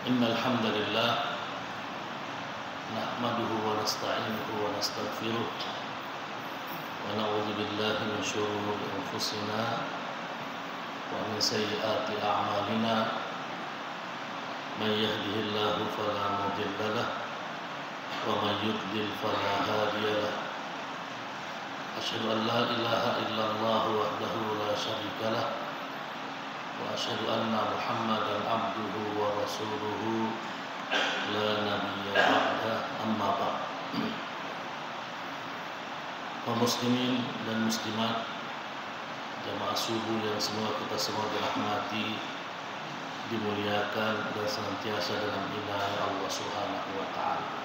إن الحمد لله نحمده ونستعينه ونستغفره ونعوذ بالله من شرور أنفسنا ومن سيئات أعمالنا من يهده الله فلا مضل له ومن يضلل فلا هادي له أشهد أن لا إله إلا الله وحده لا شريك له وأشهد أن محمدا عبده ورسوله لا نبي بعده أما بعد. Kaum muslimin dan muslimat, jamaah subuh yang semua kita semua dirahmati, dimuliakan dan senantiasa dalam inayah Allah Subhanahu wa taala.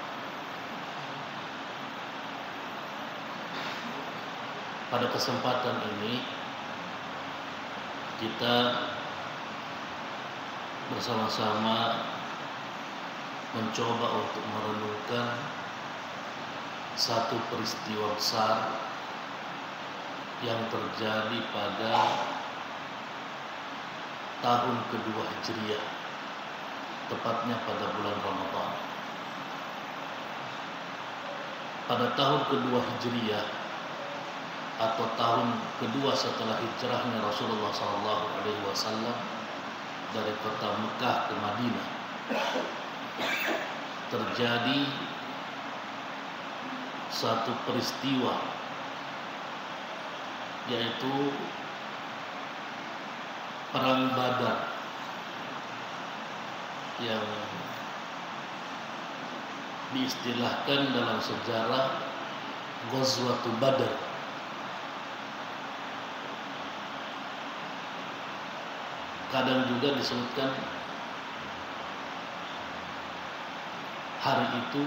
Pada kesempatan ini kita bersama-sama mencoba untuk merenungkan satu peristiwa besar yang terjadi pada tahun kedua Hijriah, tepatnya pada bulan Ramadan. Pada tahun kedua Hijriah atau tahun kedua setelah hijrahnya Rasulullah SAW dari kota Mekah ke Madinah, terjadi satu peristiwa, yaitu Perang Badar yang diistilahkan dalam sejarah Ghazwatul Badar. Kadang juga disebutkan hari itu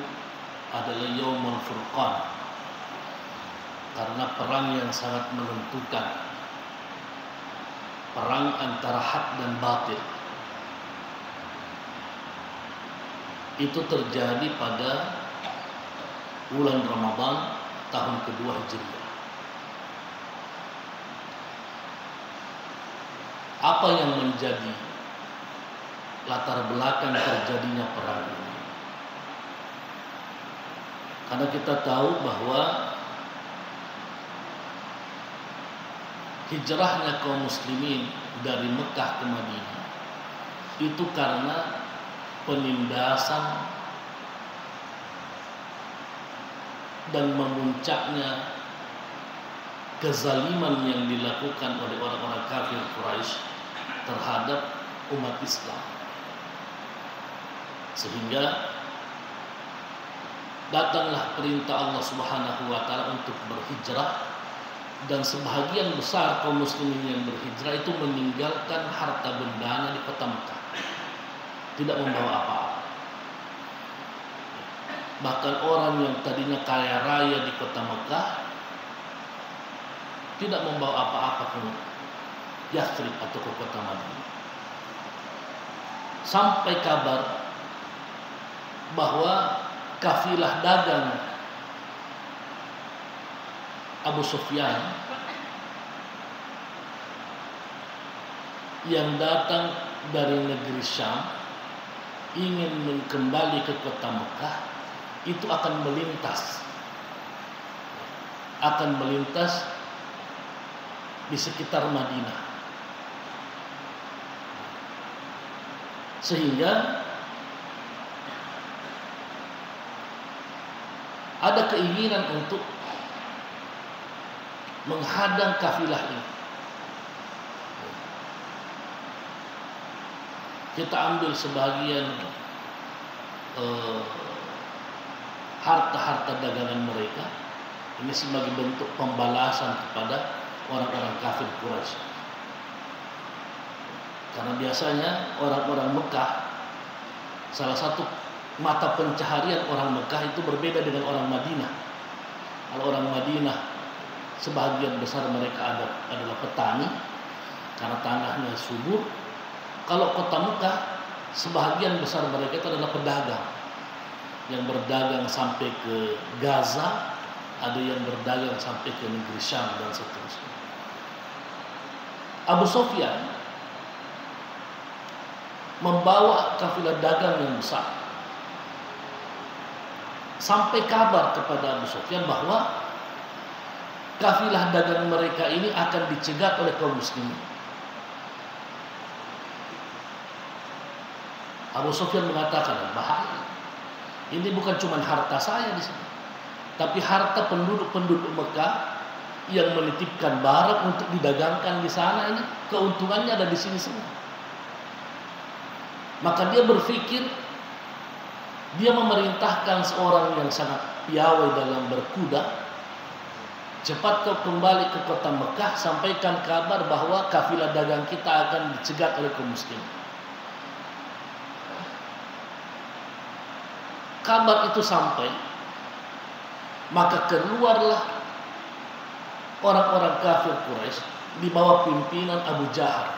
adalah Yaumul Furqan, karena perang yang sangat menentukan, perang antara hak dan batil. Itu terjadi pada bulan Ramadan tahun kedua Hijriah. Apa yang menjadi latar belakang terjadinya perang ini? Karena kita tahu bahwa hijrahnya kaum muslimin dari Mekah ke Madinah itu karena penindasan dan memuncaknya kezaliman yang dilakukan oleh orang-orang kafir Quraisy terhadap umat Islam, sehingga datanglah perintah Allah Subhanahu wa taala untuk berhijrah, dan sebahagian besar kaum muslimin yang berhijrah itu meninggalkan harta bendanya di kota Mekah, tidak membawa apa-apa. Bahkan orang yang tadinya kaya raya di kota Mekah tidak membawa apa-apa ke Yathrib atau ke kota Madinah. Sampai kabar bahwa kafilah dagang Abu Sufyan yang datang dari negeri Syam ingin kembali ke kota Mekah itu akan melintas di sekitar Madinah, sehingga ada keinginan untuk menghadang kafilah ini. Kita ambil sebagian harta-harta dagangan mereka ini sebagai bentuk pembalasan kepada orang-orang kafir Quraisy. Karena biasanya orang-orang Mekah, salah satu mata pencaharian orang Mekah itu berbeda dengan orang Madinah. Kalau orang Madinah, sebagian besar mereka adalah petani karena tanahnya subur. Kalau kota Mekah, sebagian besar mereka itu adalah pedagang yang berdagang sampai ke Gaza, ada yang berdagang sampai ke negeri Syam dan seterusnya. Abu Sufyan membawa kafilah dagang yang besar. Sampai kabar kepada Abu Sufyan bahwa kafilah dagang mereka ini akan dicegat oleh kaum muslimin. Abu Sufyan mengatakan, bahaya. Ini bukan cuma harta saya di sini, tapi harta penduduk-penduduk Mekah yang menitipkan barang untuk didagangkan di sana, ini keuntungannya ada di sini semua. Maka dia berpikir, dia memerintahkan seorang yang sangat piawai dalam berkuda, cepat kau kembali ke kota Mekah, sampaikan kabar bahwa kafilah dagang kita akan dicegat oleh kaum muslimin. Kabar itu sampai, maka keluarlah orang-orang kafir Quraisy di bawah pimpinan Abu Jahal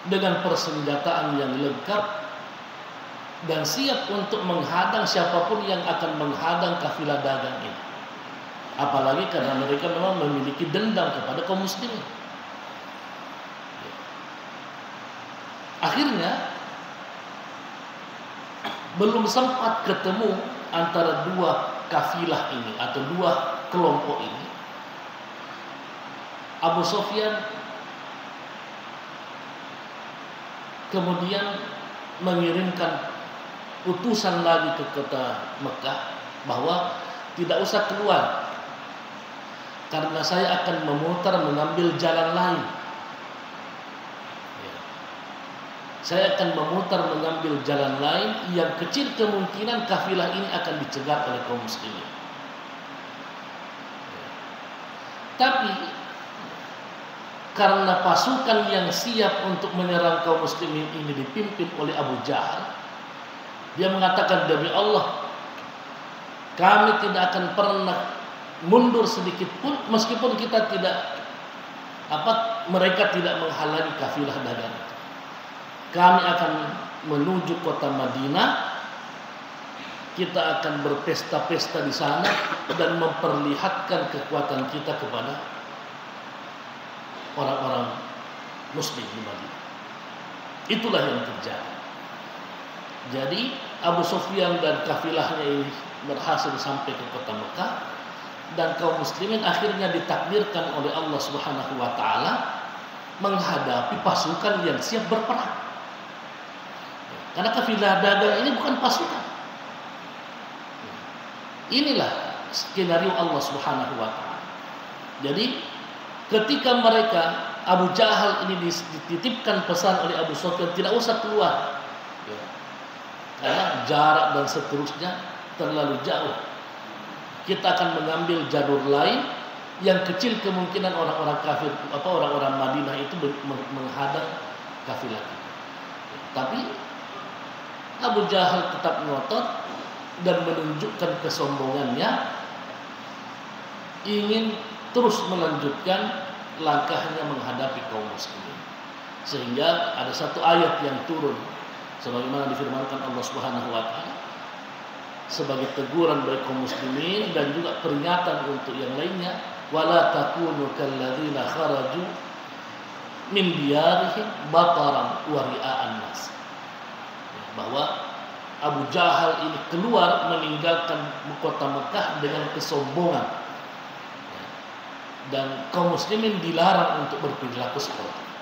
dengan persenjataan yang lengkap dan siap untuk menghadang siapapun yang akan menghadang kafilah dagang ini. Apalagi karena mereka memang memiliki dendam kepada kaum muslimin. Akhirnya belum sempat ketemu antara dua kafilah ini atau dua kelompok ini, Abu Sufyan kemudian mengirimkan utusan lagi ke kota Mekah bahwa tidak usah keluar karena saya akan memutar mengambil jalan lain. Saya akan memutar mengambil jalan lain yang kecil kemungkinan kafilah ini akan dicegat oleh kaum muslimin. Tapi karena pasukan yang siap untuk menyerang kaum muslimin ini dipimpin oleh Abu Jahal, dia mengatakan, demi Allah, kami tidak akan pernah mundur sedikit pun meskipun kita mereka tidak menghalangi kafilah dagang. Kami akan menuju kota Madinah, kita akan berpesta-pesta di sana dan memperlihatkan kekuatan kita kepada orang-orang muslim di Madinah. Itulah yang terjadi. Jadi Abu Sufyan dan kafilahnya ini berhasil sampai ke kota Mekah dan kaum muslimin akhirnya ditakdirkan oleh Allah Subhanahu wa taala menghadapi pasukan yang siap berperang. Karena kafilah dagang ini bukan pasukan. Inilah skenario Allah Subhanahu wa taala. Jadi ketika mereka, Abu Jahal ini dititipkan pesan oleh Abu Sufyan tidak usah keluar, karena jarak dan seterusnya terlalu jauh. Kita akan mengambil jalur lain yang kecil kemungkinan orang-orang kafir orang-orang Madinah itu menghadang kafilah kita. Tapi Abu Jahal tetap ngotot dan menunjukkan kesombongannya, ingin terus melanjutkan langkahnya menghadapi kaum muslimin. Sehingga ada satu ayat yang turun sebagaimana difirmankan Allah Subhanahu wa taala sebagai teguran bagi kaum muslimin dan juga peringatan untuk yang lainnya, wala takunu kalladzina kharaju min diyarihim bataran wa ria'an nas. Bahwa Abu Jahal ini keluar meninggalkan kota Mekah dengan kesombongan dan kaum muslimin dilarang untuk berperilaku seperti itu.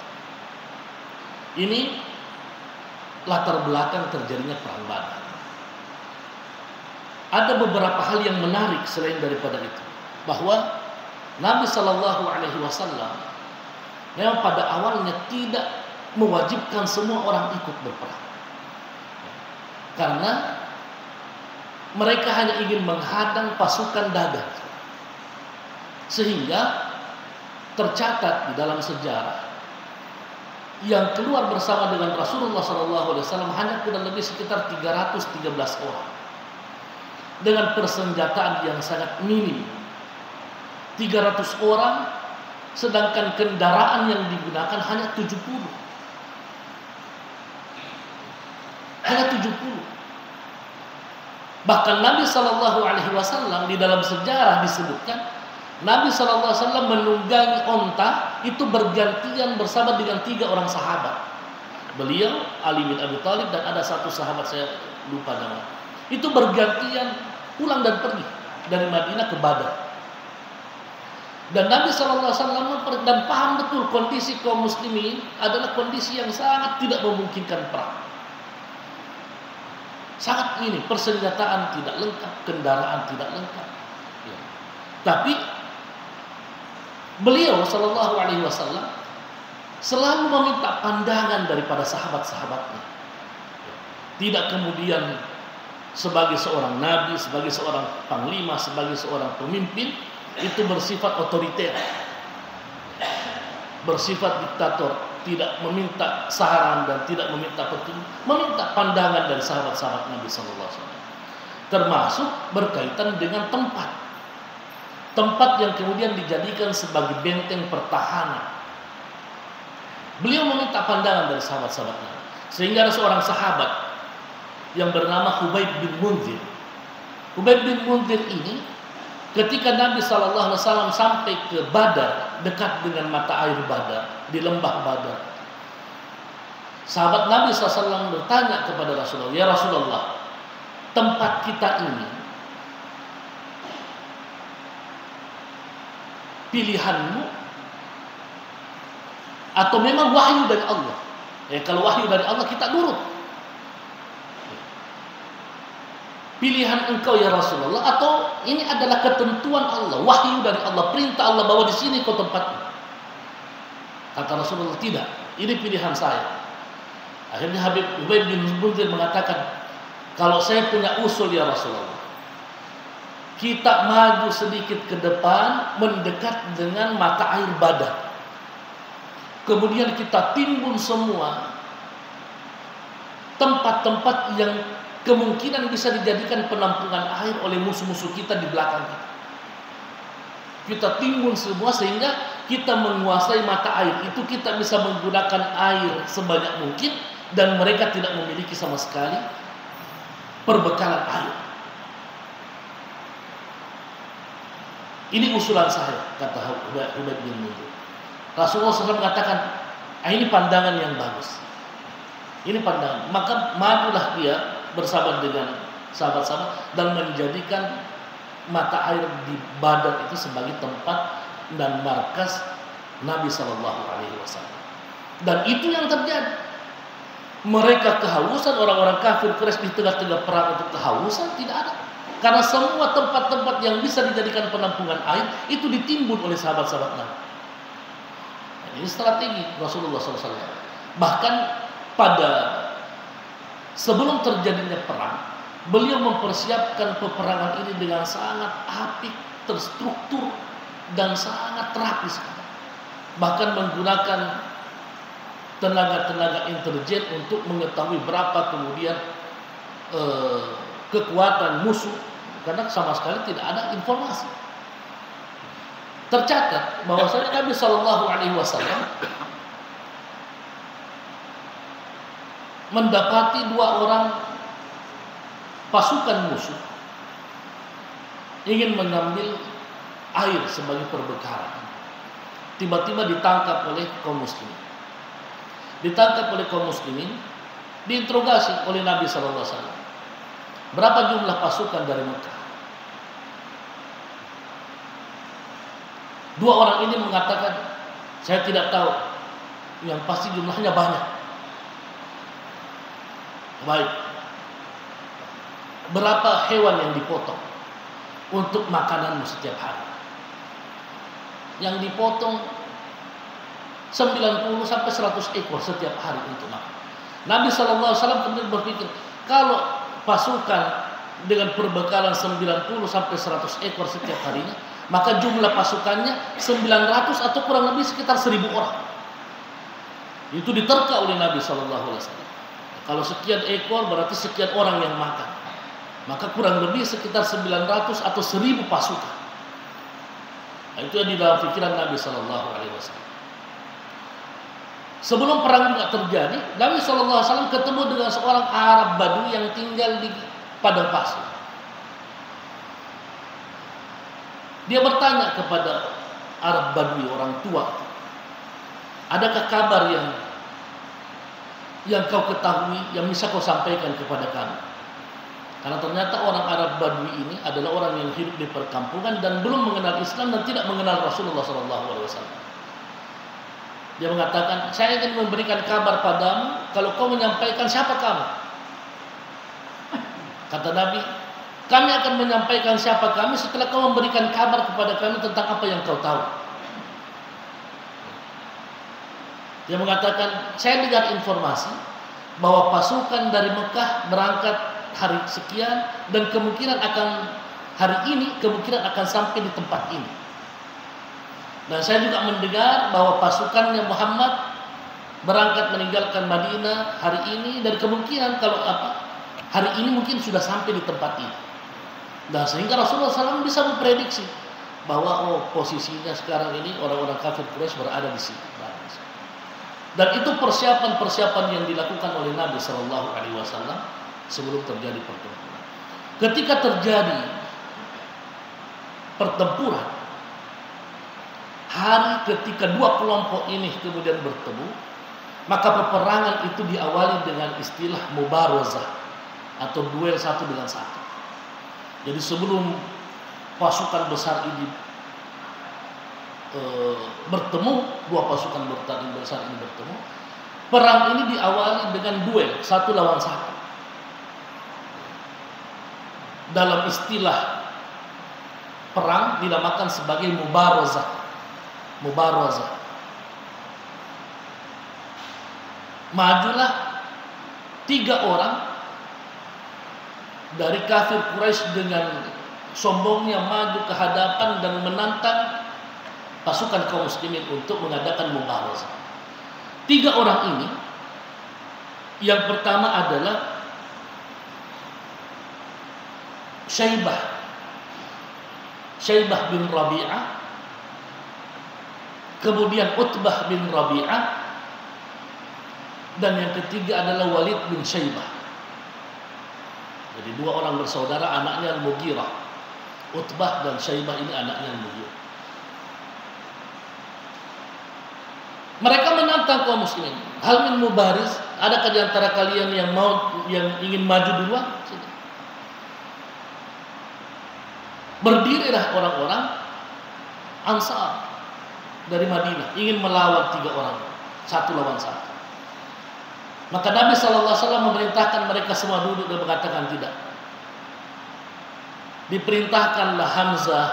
Ini latar belakang terjadinya perang Badar. Ada beberapa hal yang menarik selain daripada itu, bahwa Nabi Shallallahu Alaihi Wasallam memang pada awalnya tidak mewajibkan semua orang ikut berperang. Karena mereka hanya ingin menghadang pasukan dagang. Sehingga tercatat di dalam sejarah yang keluar bersama dengan Rasulullah SAW hanya kurang lebih sekitar 313 orang. Dengan persenjataan yang sangat minim. 300 orang, sedangkan kendaraan yang digunakan hanya 70. Hanya 70. Bahkan Nabi SAW di dalam sejarah disebutkan Nabi SAW menunggangi onta itu bergantian bersama dengan 3 orang sahabat. Beliau, Ali bin Abi Thalib, dan ada satu sahabat saya lupa nama. Itu bergantian pulang dan pergi dari Madinah ke Badar. Dan Nabi SAW dan paham betul kondisi kaum muslimin adalah kondisi yang sangat tidak memungkinkan perang. Sangat ini, persenjataan tidak lengkap, kendaraan tidak lengkap. Ya. Tapi beliau SAW selalu meminta pandangan daripada sahabat-sahabatnya. Tidak kemudian sebagai seorang nabi, sebagai seorang panglima, sebagai seorang pemimpin itu bersifat otoriter, bersifat diktator, tidak meminta saran dan tidak meminta petunjuk, meminta pandangan dari sahabat-sahabat Nabi sallallahu alaihi wasallam. Termasuk berkaitan dengan tempat yang kemudian dijadikan sebagai benteng pertahanan. Beliau meminta pandangan dari sahabat-sahabat Nabi. Sehingga ada seorang sahabat yang bernama Hubayb bin Munzir. Hubayb bin Munzir ini ketika Nabi SAW sampai ke Badar, dekat dengan mata air Badar, di lembah Badar, sahabat Nabi SAW bertanya kepada Rasulullah, "Ya Rasulullah, tempat kita ini pilihanmu atau memang wahyu dari Allah?" Kalau wahyu dari Allah kita nurut. Pilihan engkau ya Rasulullah, atau ini adalah ketentuan Allah, wahyu dari Allah, perintah Allah bahwa di sini kau tempatnya? Kata Rasulullah, tidak, ini pilihan saya. Akhirnya Hubayb bin Munzir mengatakan, kalau saya punya usul ya Rasulullah, kita maju sedikit ke depan mendekat dengan mata air Badar. Kemudian kita timbun semua tempat-tempat yang kemungkinan bisa dijadikan penampungan air oleh musuh-musuh kita di belakang kita. Kita timbun semua sehingga kita menguasai mata air itu, kita bisa menggunakan air sebanyak mungkin dan mereka tidak memiliki sama sekali perbekalan air. Ini usulan saya, kata Hubayb bin Munzir. Rasulullah SAW mengatakan, ini pandangan yang bagus. Ini pandangan. Maka majulah dia bersama dengan sahabat-sahabat dan menjadikan mata air di Badar itu sebagai tempat dan markas Nabi SAW. Dan itu yang terjadi. Mereka kehausan, orang-orang kafir Quraisy di tengah-tengah perang itu kehausan tidak ada. Karena semua tempat-tempat yang bisa dijadikan penampungan air itu ditimbun oleh sahabat-sahabat Nabi. Ini strategi Rasulullah SAW. Bahkan pada sebelum terjadinya perang, beliau mempersiapkan peperangan ini dengan sangat apik, terstruktur, dan sangat rapi sekali. Bahkan menggunakan tenaga-tenaga intelijen untuk mengetahui berapa kemudian kekuatan musuh, karena sama sekali tidak ada informasi. Tercatat bahwasanya Nabi SAW mendapati 2 orang pasukan musuh ingin mengambil air sebagai perbekalan. Tiba-tiba ditangkap oleh kaum muslimin. Diinterogasi oleh Nabi SAW. Berapa jumlah pasukan dari Mekah? 2 orang ini mengatakan, saya tidak tahu, yang pasti jumlahnya banyak. Baik. Berapa hewan yang dipotong untuk makananmu setiap hari? Yang dipotong 90 sampai 100 ekor setiap hari untuk makan. Nabi SAW kemudian berpikir, kalau pasukan dengan perbekalan 90 sampai 100 ekor setiap harinya, maka jumlah pasukannya 900 atau kurang lebih sekitar 1000 orang. Itu diterka oleh Nabi SAW. Kalau sekian ekor berarti sekian orang yang makan. Maka kurang lebih sekitar 900 atau 1000 pasukan. Nah, itu yang di dalam pikiran Nabi SAW. Sebelum perang juga terjadi, Nabi SAW ketemu dengan seorang Arab Badui yang tinggal di padang pasir. Dia bertanya kepada Arab Badui, orang tua, adakah kabar yang yang kau ketahui, yang bisa kau sampaikan kepada kami. Karena ternyata orang Arab Badui ini adalah orang yang hidup di perkampungan dan belum mengenal Islam dan tidak mengenal Rasulullah SAW. Dia mengatakan, saya ingin memberikan kabar padamu, kalau kau menyampaikan siapa kamu? Kata Nabi, kami akan menyampaikan siapa kami setelah kau memberikan kabar kepada kami tentang apa yang kau tahu. Dia mengatakan, saya dengar informasi bahwa pasukan dari Mekah berangkat hari sekian dan kemungkinan akan hari ini kemungkinan akan sampai di tempat ini. Dan saya juga mendengar bahwa pasukannya Muhammad berangkat meninggalkan Madinah hari ini dan kemungkinan kalau hari ini mungkin sudah sampai di tempat ini. Dan sehingga Rasulullah SAW bisa memprediksi bahwa posisinya sekarang ini orang-orang kafir Quraisy berada di sini. Dan itu persiapan-persiapan yang dilakukan oleh Nabi SAW sebelum terjadi pertempuran. Ketika terjadi pertempuran, hari ketika dua kelompok ini kemudian bertemu, maka peperangan itu diawali dengan istilah mubarazah atau duel satu dengan satu. Jadi sebelum pasukan besar ini bertemu, dua pasukan besar ini bertemu, perang ini diawali dengan duel satu lawan satu. Dalam istilah perang dinamakan sebagai mubarazah. Majulah 3 orang dari kafir Quraisy dengan sombongnya maju ke hadapan dan menantang pasukan kaum muslimin untuk mengadakan mubarazah. 3 orang ini, yang pertama adalah Syaibah bin Rabi'ah, kemudian Utbah bin Rabi'ah, dan yang ketiga adalah Walid bin Syaibah. Jadi 2 orang bersaudara, anaknya Al-Mughirah. Utbah dan Syaibah ini anaknya Al-Mughirah. Mereka menantang kaum muslimin. Hal min mubariz, adakah di antara kalian yang ingin maju duluan? Berdirilah orang-orang Ansar dari Madinah ingin melawan 3 orang, satu lawan satu. Maka Nabi SAW memerintahkan mereka semua duduk dan mengatakan tidak. Diperintahkanlah Hamzah,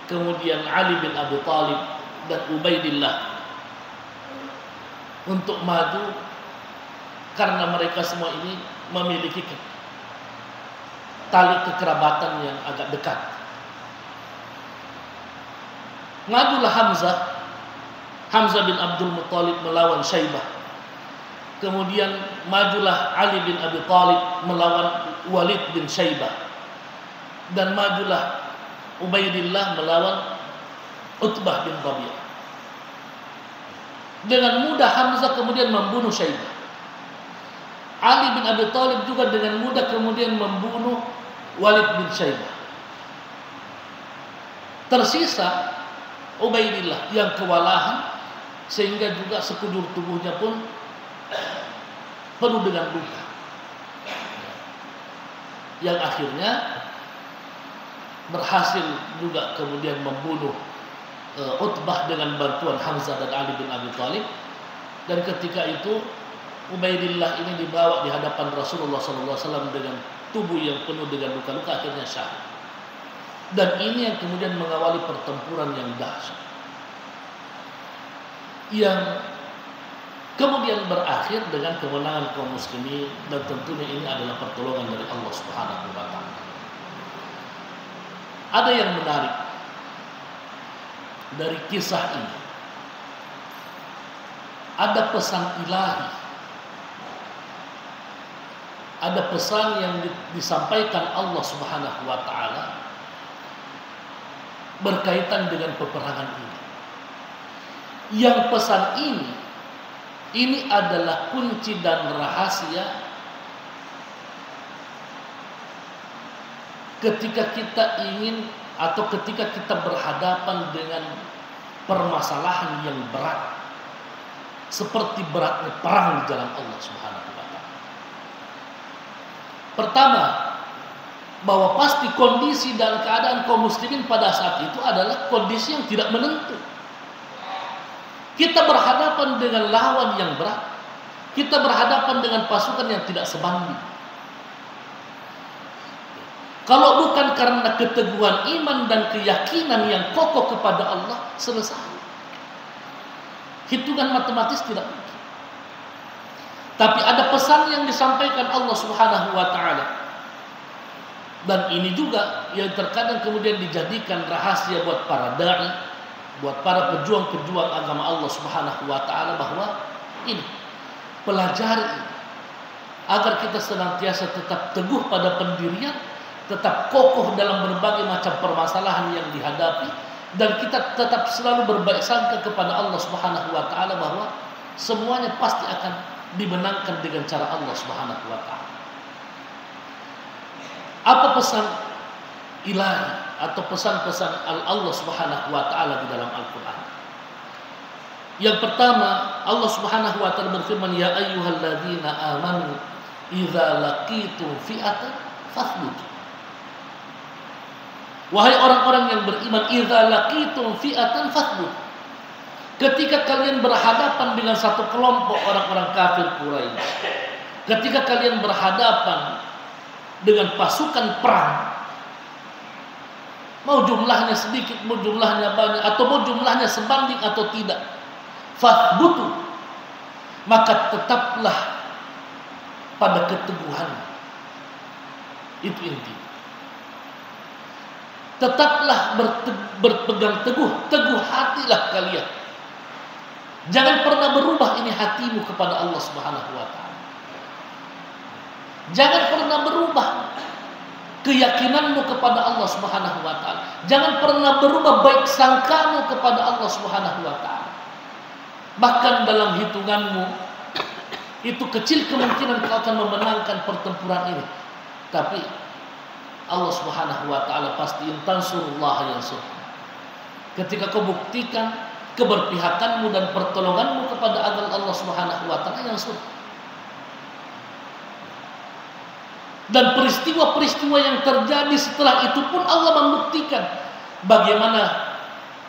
kemudian Ali bin Abi Thalib dan Ubaidillah untuk maju karena mereka semua ini memiliki tali kekerabatan yang agak dekat. Majulah Hamzah bin Abdul Muttalib melawan Syaibah. Kemudian majulah Ali bin Abi Thalib melawan Walid bin Syaibah. Dan majulah Ubaidillah melawan Utbah bin Rabi'ah. Dengan mudah Hamzah kemudian membunuh Syaibah. Ali bin Abi Thalib juga dengan mudah kemudian membunuh Walid bin Syaibah. Tersisa Ubaidillah yang kewalahan sehingga juga sekujur tubuhnya pun penuh dengan luka. Yang akhirnya berhasil juga kemudian membunuh Utbah dengan bantuan Hamzah dan Ali bin Abi Thalib. Dan ketika itu Ubaidillah ini dibawa di hadapan Rasulullah SAW dengan tubuh yang penuh dengan luka-luka, akhirnya syahid. Dan ini yang kemudian mengawali pertempuran yang dahsyat, yang kemudian berakhir dengan kemenangan kaum muslimin, dan tentunya ini adalah pertolongan dari Allah Subhanahu wa taala. Ada yang menarik dari kisah ini. Ada pesan ilahi. Ada pesan yang disampaikan Allah Subhanahu wa taala berkaitan dengan peperangan ini. Yang pesan ini adalah kunci dan rahasia ketika kita ingin atau ketika kita berhadapan dengan permasalahan yang berat, seperti beratnya perang di jalan Allah Subhanahu wa taala. Pertama, bahwa pasti kondisi dan keadaan kaum muslimin pada saat itu adalah kondisi yang tidak menentu. Kita berhadapan dengan lawan yang berat. Kita berhadapan dengan pasukan yang tidak sebanding. Kalau bukan karena keteguhan iman dan keyakinan yang kokoh kepada Allah, selesai. Hitungan matematis tidak mungkin. Tapi ada pesan yang disampaikan Allah Subhanahu wa taala. Dan ini juga yang terkadang kemudian dijadikan rahasia buat para dai, buat para pejuang-pejuang agama Allah Subhanahu wa taala, bahwa ini pelajari agar kita senantiasa tetap teguh pada pendirian, tetap kokoh dalam berbagai macam permasalahan yang dihadapi, dan kita tetap selalu berbaik sangka kepada Allah Subhanahu wa taala bahwa semuanya pasti akan dimenangkan dengan cara Allah Subhanahu wa taala. Apa pesan ilahi atau pesan-pesan Allah Subhanahu wa taala di dalam Al-Qur'an? Yang pertama, Allah Subhanahu wa taala berfirman, "Ya ayyuhalladzina amanu idza laqitum fi'atan fathbutu." Wahai orang-orang yang beriman, idza laqitum fi'atan fathbutu. Ketika kalian berhadapan dengan satu kelompok orang-orang kafir Quraisy, ketika kalian berhadapan dengan pasukan perang, mau jumlahnya sedikit, mau jumlahnya banyak, atau mau jumlahnya sebanding atau tidak, fathbutu, maka tetaplah pada keteguhan. Itu inti. Tetaplah berpegang teguh, teguh hatilah kalian. Jangan pernah berubah ini hatimu kepada Allah Subhanahu wa taala. Jangan pernah berubah keyakinanmu kepada Allah Subhanahu wa taala. Jangan pernah berubah baik sangkamu kepada Allah Subhanahu wa taala. Bahkan dalam hitunganmu itu kecil kemungkinan kau akan memenangkan pertempuran ini. Tapi Allah Subhanahu wa taala pasti intansurullah yansurkum. Ketika kau buktikan keberpihakanmu dan pertolonganmu kepada Allah Subhanahu wa taala, yansurkum. Dan peristiwa-peristiwa yang terjadi setelah itu pun Allah membuktikan bagaimana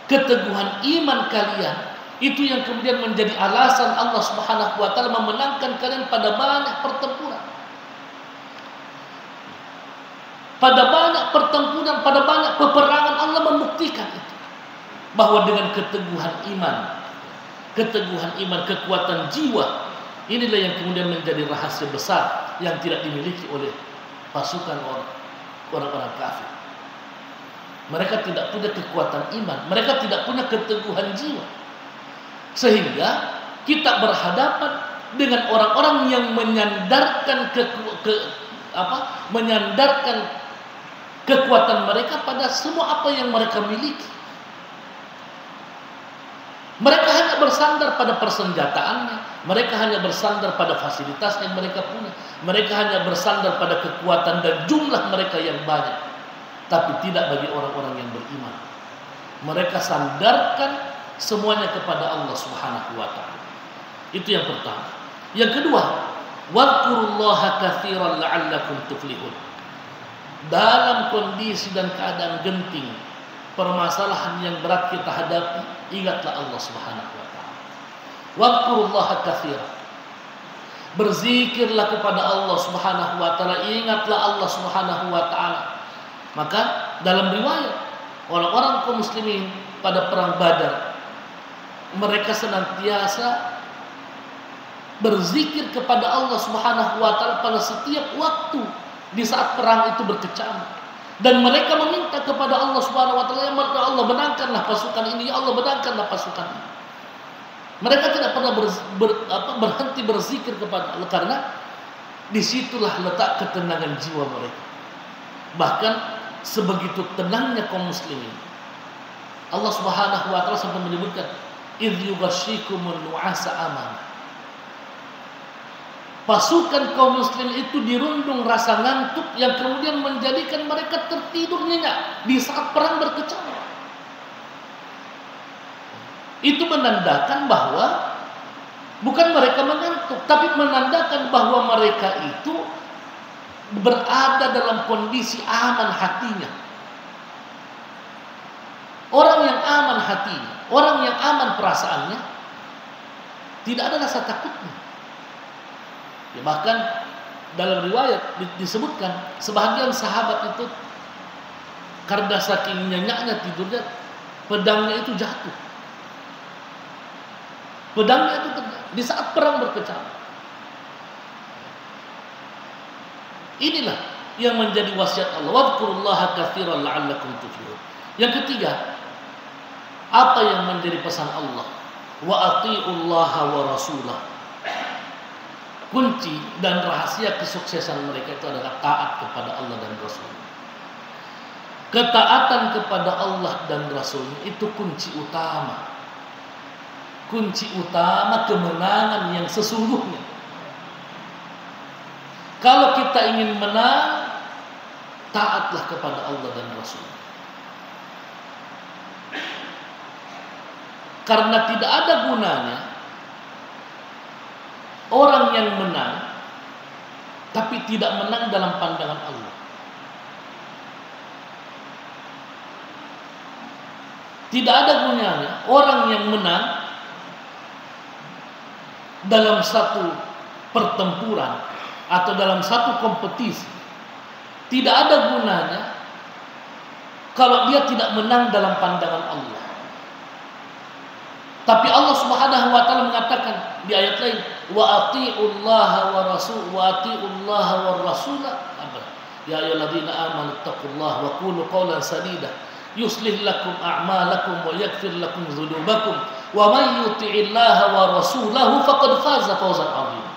keteguhan iman kalian itu yang kemudian menjadi alasan Allah Subhanahu wa taala memenangkan kalian pada banyak pertempuran. Pada banyak pertempuran, pada banyak peperangan Allah membuktikan itu. Bahwa dengan keteguhan iman, kekuatan jiwa, inilah yang kemudian menjadi rahasia besar yang tidak dimiliki oleh pasukan orang-orang kafir. Mereka tidak punya kekuatan iman, mereka tidak punya keteguhan jiwa, sehingga kita berhadapan dengan orang-orang yang menyandarkan menyandarkan kekuatan mereka pada semua apa yang mereka miliki. Mereka hanya bersandar pada persenjataannya, mereka hanya bersandar pada fasilitas yang mereka punya, mereka hanya bersandar pada kekuatan dan jumlah mereka yang banyak. Tapi tidak bagi orang-orang yang beriman. Mereka sandarkan semuanya kepada Allah Subhanahu wa taala. Itu yang pertama. Yang kedua, wadhkurullaha katsiran la'allakum tuflihun. Dalam kondisi dan keadaan genting, permasalahan yang berat kita hadapi, ingatlah Allah Subhanahu wa taala. Wadhkurullaha katsiran. Berzikirlah kepada Allah Subhanahu wa taala, ingatlah Allah Subhanahu wa taala. Maka dalam riwayat orang-orang kaum muslimin pada perang Badar, mereka senantiasa berzikir kepada Allah Subhanahu wa taala pada setiap waktu di saat perang itu berkecamuk. Dan mereka meminta kepada Allah Subhanahu wa taala, ya Allah menangkanlah pasukan ini, ya Allah menangkanlah pasukan ini. Mereka tidak pernah berhenti berzikir kepada Allah, karena disitulah letak ketenangan jiwa mereka. Bahkan sebegitu tenangnya kaum muslimin, Allah Subhanahu wa taala sampai menyebutkan idz yughashshikumun nu'asa amanah. Pasukan kaum muslim itu dirundung rasa ngantuk yang kemudian menjadikan mereka tertidur nyenyak di saat perang berkecamuk. Itu menandakan bahwa Bukan mereka mengantuk, tapi menandakan bahwa mereka itu berada dalam kondisi aman hatinya. Orang yang aman hatinya, orang yang aman perasaannya, tidak ada rasa takutnya. Ya, bahkan dalam riwayat disebutkan sebahagian sahabat itu karena saking nyenyaknya tidurnya, pedangnya itu jatuh. Pedangnya itu di saat perang berkecamuk. Inilah yang menjadi wasiat Allah. Wadhkurullaha katsiran la'allakum tuflihun. Yang ketiga, apa yang menjadi pesan Allah? Wa atiullaha wa rasulah. Kunci dan rahasia kesuksesan mereka itu adalah taat kepada Allah dan Rasul. Ketaatan kepada Allah dan Rasul itu kunci utama. Kunci utama kemenangan yang sesungguhnya. Kalau kita ingin menang, taatlah kepada Allah dan Rasul. Karena tidak ada gunanya orang yang menang tapi tidak menang dalam pandangan Allah. Tidak ada gunanya orang yang menang dalam satu pertempuran atau dalam satu kompetisi. Tidak ada gunanya kalau dia tidak menang dalam pandangan Allah. Tapi Allah Subhanahu wa taala mengatakan di ayat lain, wa atiullaha wa rasul wa atiullaha war rasula. Ya ayyuhalladzina amanu taqullaha wa qulu qawlan sadida yuslih lakum a'malakum wa yaghfir lakum dzunubakum wa may yuti'illaha wa rasulahu faqad faza fawzan 'azima.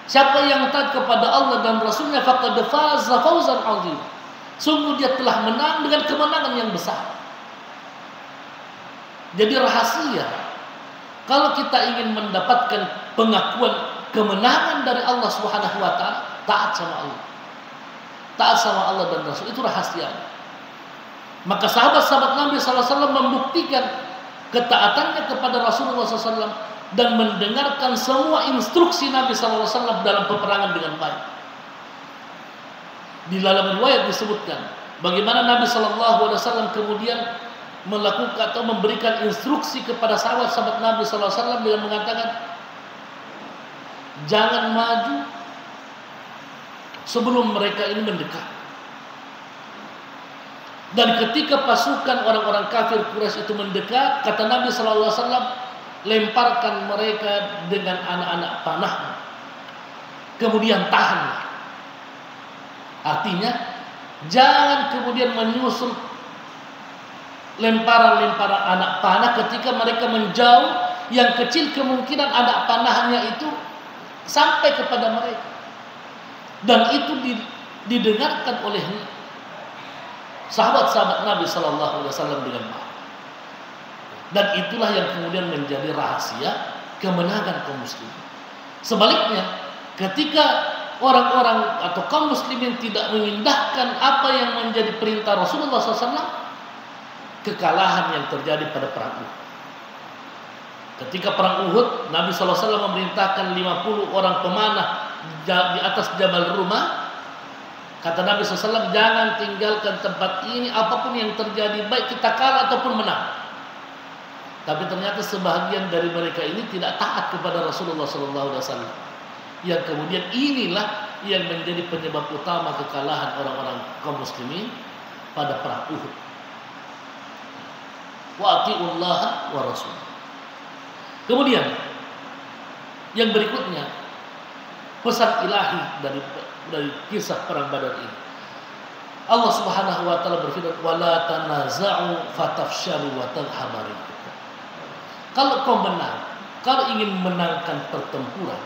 Siapa yang taat kepada Allah dan Rasulnya faqad faza fawzan 'azima. Sungguh dia telah menang dengan kemenangan yang besar. Jadi rahasia kalau kita ingin mendapatkan pengakuan kemenangan dari Allah Subhanahu wa taala, taat sama Allah. Taat sama Allah dan Rasul, itu rahasianya. Maka sahabat-sahabat Nabi SAW membuktikan ketaatannya kepada Rasulullah SAW dan mendengarkan semua instruksi Nabi SAW dalam peperangan dengan baik. Di dalam riwayat disebutkan bagaimana Nabi SAW kemudian melakukan atau memberikan instruksi kepada sahabat-sahabat Nabi SAW dengan mengatakan, jangan maju sebelum mereka ini mendekat. Dan ketika pasukan orang-orang kafir Quraisy itu mendekat, kata Nabi SAW, lemparkan mereka dengan anak-anak panah, kemudian tahan. Artinya jangan kemudian menyusul lemparan-lemparan anak panah ketika mereka menjauh, yang kecil kemungkinan anak panahnya itu sampai kepada mereka. Dan itu didengarkan oleh sahabat-sahabat Nabi Sallallahu Alaihi Wasallam dengan baik. Dan itulah yang kemudian menjadi rahasia kemenangan kaum muslimin. Sebaliknya, ketika orang-orang atau kaum muslimin tidak mengindahkan apa yang menjadi perintah Rasulullah SAW, kekalahan yang terjadi pada perang Uhud. Ketika perang Uhud, Nabi SAW memerintahkan 50 orang pemanah di atas Jabal Rumah. Kata Nabi SAW, jangan tinggalkan tempat ini apapun yang terjadi, baik kita kalah ataupun menang. Tapi ternyata sebahagian dari mereka ini tidak taat kepada Rasulullah SAW. Yang kemudian inilah yang menjadi penyebab utama kekalahan orang-orang kaum muslimin pada perang Uhud. Wa atiullaha wa rasul. Kemudian yang berikutnya, pesan ilahi dari kisah perang Badar ini. Allah Subhanahu wa taala berfirman, "Wala tanaza'u fatafshalu wa tadhhabu rihukum." Kalau kau menang, kalau ingin menangkan pertempuran,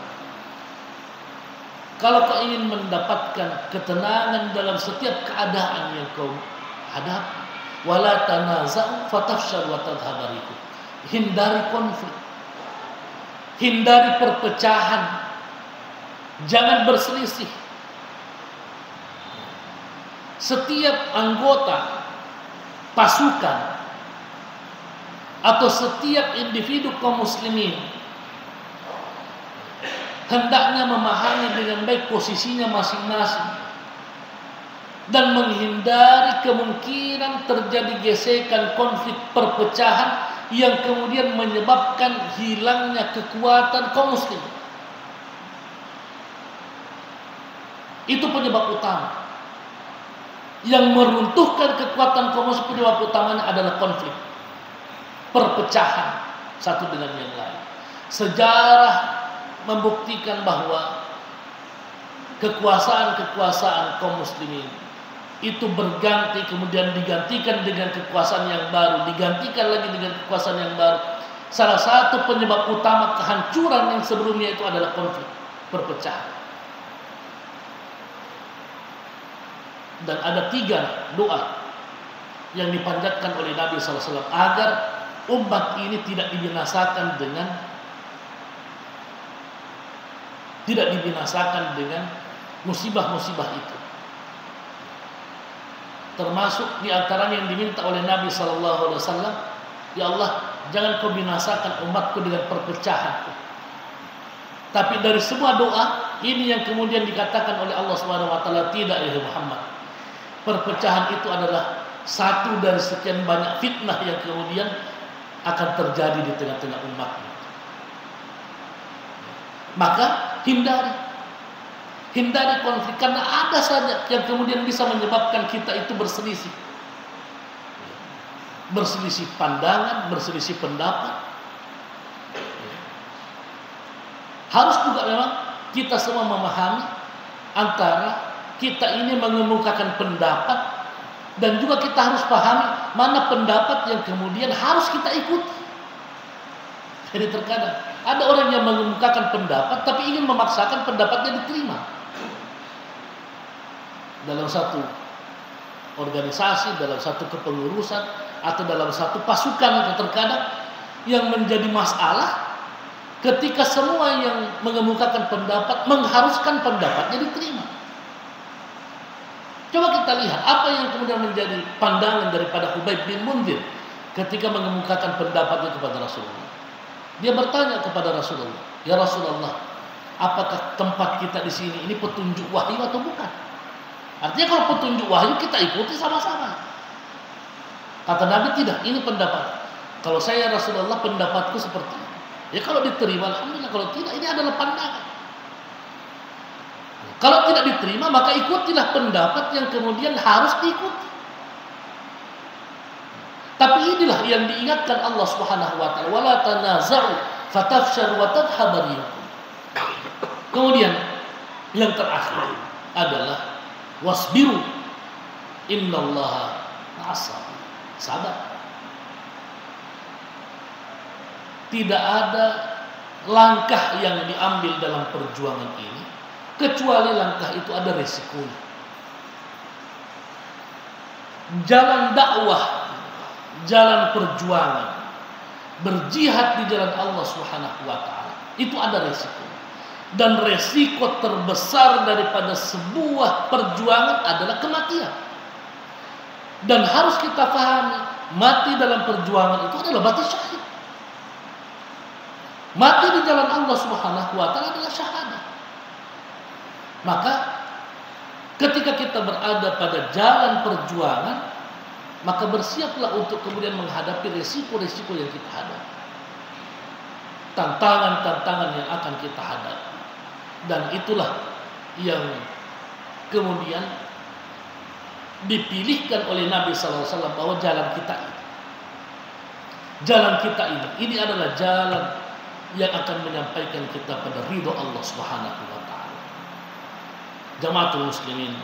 kalau kau ingin mendapatkan ketenangan dalam setiap keadaan yang kau hadapi, wala tanaza'u fatafshalu wa tadhhabu rihukum. Hindari konflik, hindari perpecahan, jangan berselisih. Setiap anggota pasukan atau setiap individu kaum muslimin hendaknya memahami dengan baik posisinya masing-masing dan menghindari kemungkinan terjadi gesekan, konflik, perpecahan yang kemudian menyebabkan hilangnya kekuatan kaum muslim. Itu penyebab utama. Yang meruntuhkan kekuatan kaum muslim, penyebab utamanya adalah konflik, perpecahan satu dengan yang lain. Sejarah membuktikan bahwa kekuasaan-kekuasaan kaum muslimin itu berganti, kemudian digantikan dengan kekuasaan yang baru, digantikan lagi dengan kekuasaan yang baru. Salah satu penyebab utama kehancuran yang sebelumnya itu adalah konflik, perpecahan. Dan ada 3 doa yang dipanjatkan oleh Nabi SAW agar umat ini tidak dibinasakan dengan musibah-musibah itu. Termasuk di antaranya yang diminta oleh Nabi SAW, ya Allah, jangan kau binasakan umatku dengan perpecahan. Tapi dari semua doa ini yang kemudian dikatakan oleh Allah SWT, tidak ya Muhammad. Perpecahan itu adalah satu dari sekian banyak fitnah yang kemudian akan terjadi di tengah-tengah umat. Maka hindari konflik, karena ada saja yang kemudian bisa menyebabkan kita itu berselisih pandangan, berselisih pendapat. Harus juga memang kita semua memahami antara kita ini mengemukakan pendapat dan juga kita harus pahami mana pendapat yang kemudian harus kita ikuti. Jadi terkadang ada orang yang mengemukakan pendapat tapi ingin memaksakan pendapatnya diterima. Dalam satu organisasi, dalam satu kepengurusan, atau dalam satu pasukan, atau terkadang yang menjadi masalah ketika semua yang mengemukakan pendapat mengharuskan pendapatnya diterima. Coba kita lihat apa yang kemudian menjadi pandangan daripada Khubayb bin Munzir ketika mengemukakan pendapatnya kepada Rasulullah. Dia bertanya kepada Rasulullah, ya Rasulullah, apakah tempat kita di sini ini petunjuk wahyu atau bukan? Artinya kalau petunjuk wahyu kita ikuti sama-sama. Kata Nabi, tidak, ini pendapat. Kalau saya Rasulullah pendapatku seperti ini. Ya kalau diterima alhamdulillah, kalau tidak ini adalah pandangan. Kalau tidak diterima maka ikutilah pendapat yang kemudian harus diikuti. Tapi inilah yang diingatkan Allah Subhanahu wa taala, wala tanaza'u fatafshalu wa tadhhabu rihukum. Kemudian yang terakhir adalah wasbiru innallaha ma'as-sabirin. Sabar. Tidak ada langkah yang diambil dalam perjuangan ini kecuali langkah itu ada resikonya. Jalan dakwah, jalan perjuangan, berjihad di jalan Allah Subhanahu wa taala itu ada resiko. Dan resiko terbesar daripada sebuah perjuangan adalah kematian. Dan harus kita pahami, mati dalam perjuangan itu adalah mati syahid. Mati di jalan Allah Subhanahu wa taala adalah syahadah. Maka ketika kita berada pada jalan perjuangan, maka bersiaplah untuk kemudian menghadapi resiko-resiko yang kita hadapi. Tantangan-tantangan yang akan kita hadapi. Dan itulah yang kemudian dipilihkan oleh Nabi SAW bahwa jalan kita ini adalah jalan yang akan menyampaikan kita pada ridho Allah Subhanahu wa taala. Jamaatul muslimin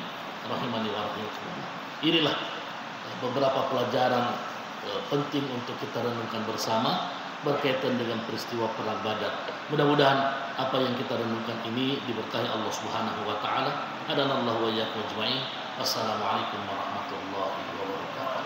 rahimani wa rahimakumullah. Inilah beberapa pelajaran penting untuk kita renungkan bersama berkaitan dengan peristiwa perang Badar. Mudah-mudahan apa yang kita renungkan ini diberkahi Allah Subhanahu wa taala. Hadanallahu wa iyyakum ajma'in. Wassalamualaikum warahmatullahi wabarakatuh.